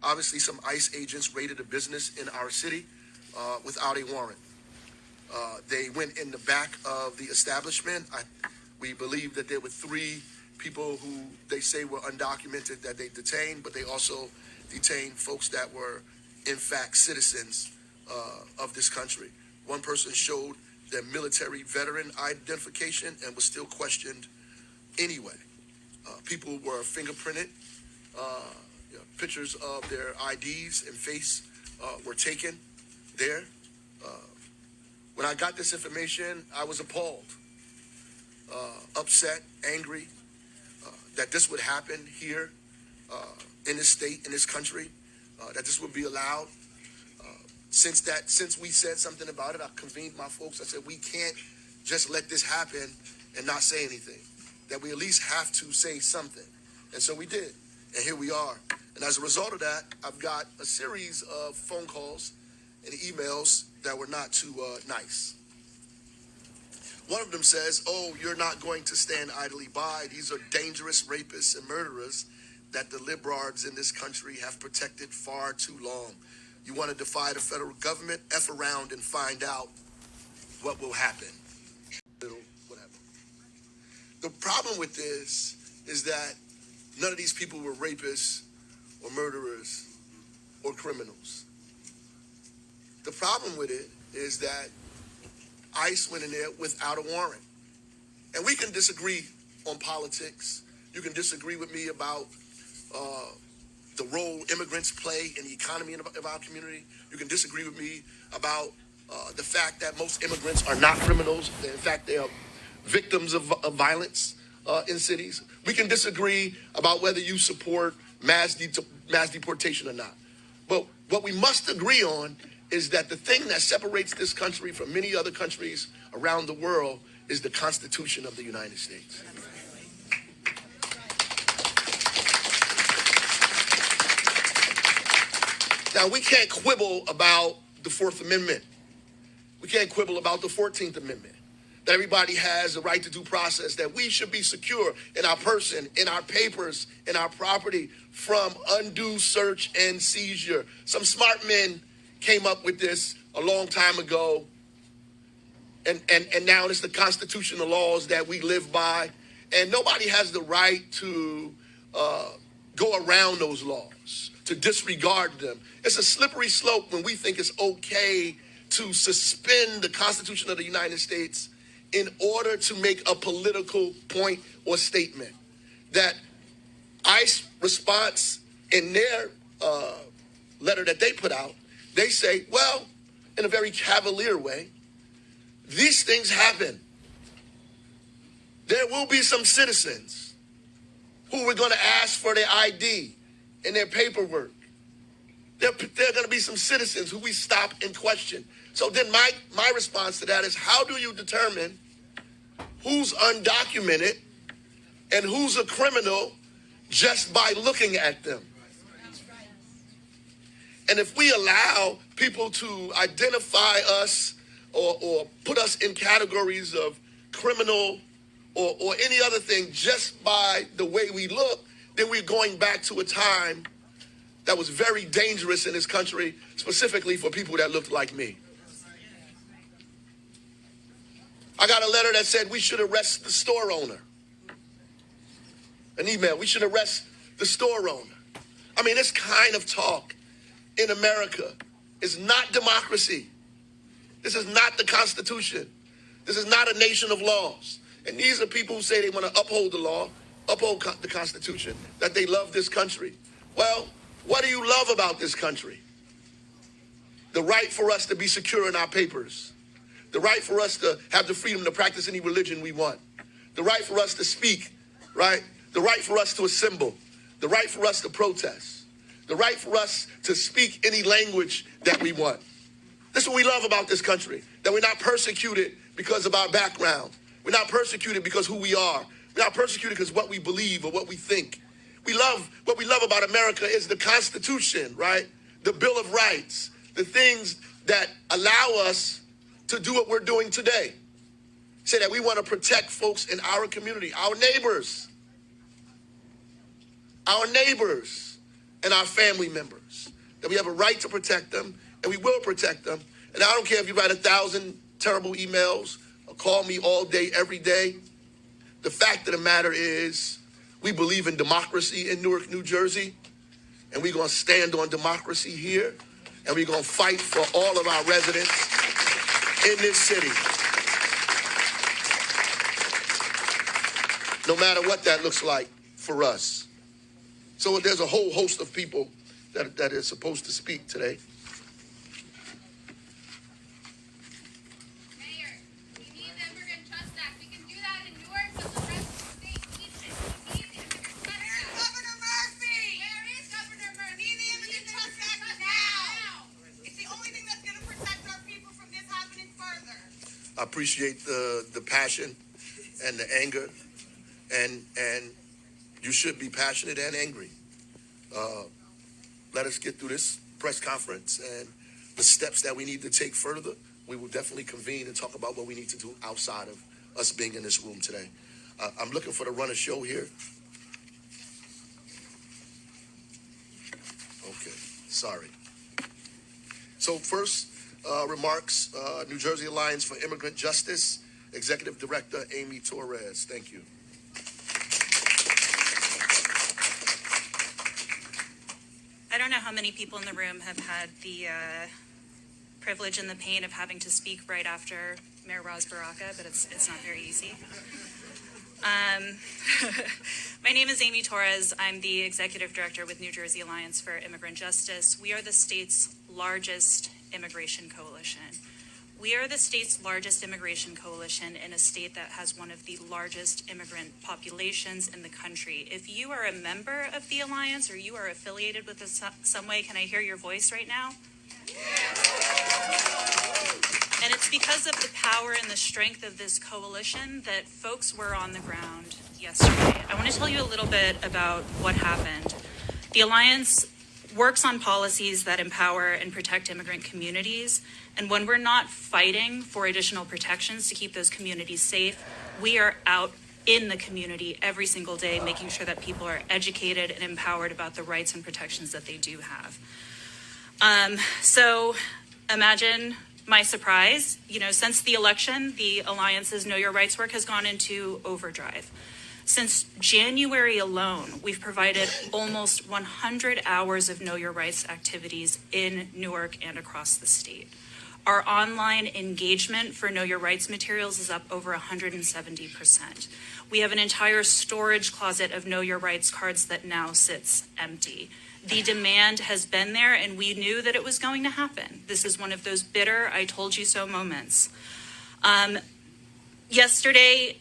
Obviously, some ICE agents raided a business in our city without a warrant. They went in the back of the establishment. We believe that there were three people who they say were undocumented that they detained, but they also detained folks that were, in fact, citizens of this country. One person showed their military veteran identification and was still questioned anyway. People were fingerprinted. Pictures of their IDs and face were taken there. When I got this information, I was appalled, upset, angry that this would happen here in this state, in this country, that this would be allowed. Since we said something about it, I convened my folks. I said, we can't just let this happen and not say anything, that we at least have to say something. And so we did, and here we are. And as a result of that, I've got a series of phone calls and emails that were not too nice. One of them says, oh, you're not going to stand idly by. These are dangerous rapists and murderers that the liberals in this country have protected far too long. You want to defy the federal government? F around and find out what will happen. Whatever. The problem with this is that none of these people were rapists or murderers or criminals. The problem with it is that ICE went in there without a warrant. And we can disagree on politics. You can disagree with me about the role immigrants play in the economy of our community. You can disagree with me about the fact that most immigrants are not criminals. In fact, they are victims of violence in cities. We can disagree about whether you support mass deportation or not. But what we must agree on is that the thing that separates this country from many other countries around the world is the Constitution of the United States. Now, we can't quibble about the Fourth Amendment. We can't quibble about the 14th Amendment, that everybody has the right to due process, that we should be secure in our person, in our papers, in our property from undue search and seizure. Some smart men came up with this a long time ago, and now it's the constitutional laws that we live by, and nobody has the right to go around those laws, to disregard them. It's a slippery slope when we think it's okay to suspend the Constitution of the United States in order to make a political point or statement. That ICE response in their letter that they put out, they say, well, in a very cavalier way, these things happen. There will be some citizens who are going to ask for their ID and their paperwork. There are going to be some citizens who we stop and question. So then my response to that is, how do you determine who's undocumented and who's a criminal just by looking at them? And if we allow people to identify us or put us in categories of criminal or any other thing just by the way we look, then we're going back to a time that was very dangerous in this country, specifically for people that looked like me. I got a letter that said we should arrest the store owner. An email, we should arrest the store owner. I mean, this kind of talk in America is not democracy. This is not the Constitution. This is not a nation of laws. And these are people who say they want to uphold the law, uphold the Constitution, that they love this country. Well, what do you love about this country? The right for us to be secure in our papers. The right for us to have the freedom to practice any religion we want. The right for us to speak, right? The right for us to assemble. The right for us to protest. The right for us to speak any language that we want. This is what we love about this country, that we're not persecuted because of our background. We're not persecuted because who we are. We're not persecuted because what we believe or what we think. What we love about America is the Constitution, right? The Bill of Rights, the things that allow us to do what we're doing today. Say that we want to protect folks in our community, our neighbors. and our family members, that we have a right to protect them, and we will protect them. And I don't care if you write 1,000 terrible emails or call me all day, every day. The fact of the matter is, we believe in democracy in Newark, New Jersey, and we're going to stand on democracy here, and we're going to fight for all of our residents in this city, no matter what that looks like for us. So there's a whole host of people that is supposed to speak today. Mayor, we need the Immigrant Trust Act. We can do that in Newark, but the rest of the state needs it. We need the Immigrant Trust Act. Where's Governor Murphy? Where is Governor Murphy? We need the Immigrant Trust Act now. It's the only thing that's going to protect our people from this happening further. I appreciate the passion and the anger, and you should be passionate and angry. Let us get through this press conference and the steps that we need to take further. We will definitely convene and talk about what we need to do outside of us being in this room today. I'm looking for the runner show here. Okay, sorry. So first, remarks, New Jersey Alliance for Immigrant Justice, Executive Director Amy Torres. Thank you. I don't know how many people in the room have had the privilege and the pain of having to speak right after Mayor Ras Baraka, but it's not very easy. My name is Amy Torres. I'm the Executive Director with New Jersey Alliance for Immigrant Justice. We are the state's largest immigration coalition. We are the state's largest immigration coalition in a state that has one of the largest immigrant populations in the country. If you are a member of the Alliance or you are affiliated with us some way, can I hear your voice right now? And it's because of the power and the strength of this coalition that folks were on the ground yesterday. I want to tell you a little bit about what happened. The Alliance works on policies that empower and protect immigrant communities. And when we're not fighting for additional protections to keep those communities safe, we are out in the community every single day, making sure that people are educated and empowered about the rights and protections that they do have. So imagine my surprise, since the election, the Alliance's Know Your Rights work has gone into overdrive. Since January alone, we've provided almost 100 hours of Know Your Rights activities in Newark and across the state. Our online engagement for Know Your Rights materials is up over 170%. We have an entire storage closet of Know Your Rights cards that now sits empty. The demand has been there, and we knew that it was going to happen. This is one of those bitter, I told you so moments. Yesterday,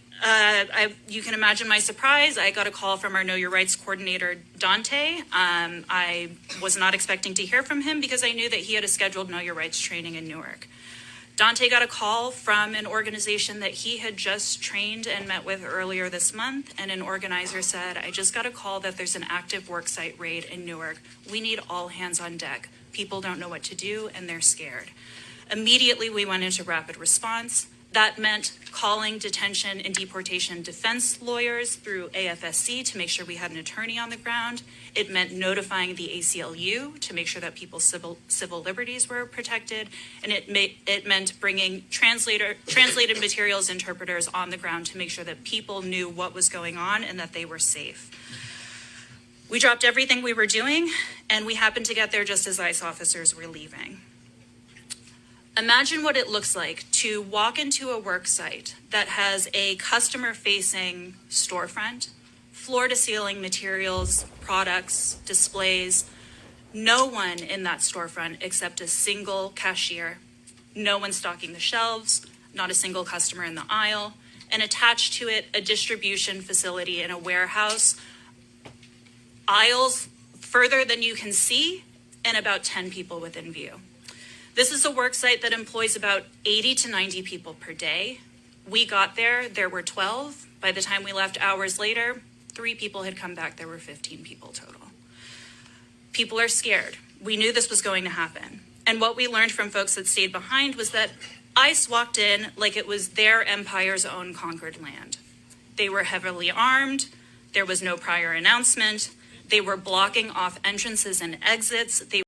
you can imagine my surprise. I got a call from our Know Your Rights coordinator, Dante. I was not expecting to hear from him because I knew that he had a scheduled Know Your Rights training in Newark. Dante got a call from an organization that he had just trained and met with earlier this month, and an organizer said, I just got a call that there's an active worksite raid in Newark. We need all hands on deck. People don't know what to do, and they're scared. Immediately, we went into rapid response. That meant calling detention and deportation defense lawyers through AFSC to make sure we had an attorney on the ground. It meant notifying the ACLU to make sure that people's civil liberties were protected. And it meant bringing translated materials, interpreters on the ground to make sure that people knew what was going on and that they were safe. We dropped everything we were doing, and we happened to get there just as ICE officers were leaving. Imagine what it looks like to walk into a work site that has a customer-facing storefront, floor-to-ceiling materials, products, displays, no one in that storefront except a single cashier, no one stocking the shelves, not a single customer in the aisle, and attached to it a distribution facility in a warehouse, aisles further than you can see, and about 10 people within view. This is a work site that employs about 80 to 90 people per day. We got there were 12. By the time we left hours later, 3 people had come back, there were 15 people total. People are scared. We knew this was going to happen. And what we learned from folks that stayed behind was that ICE walked in like it was their empire's own conquered land. They were heavily armed. There was no prior announcement. They were blocking off entrances and exits. They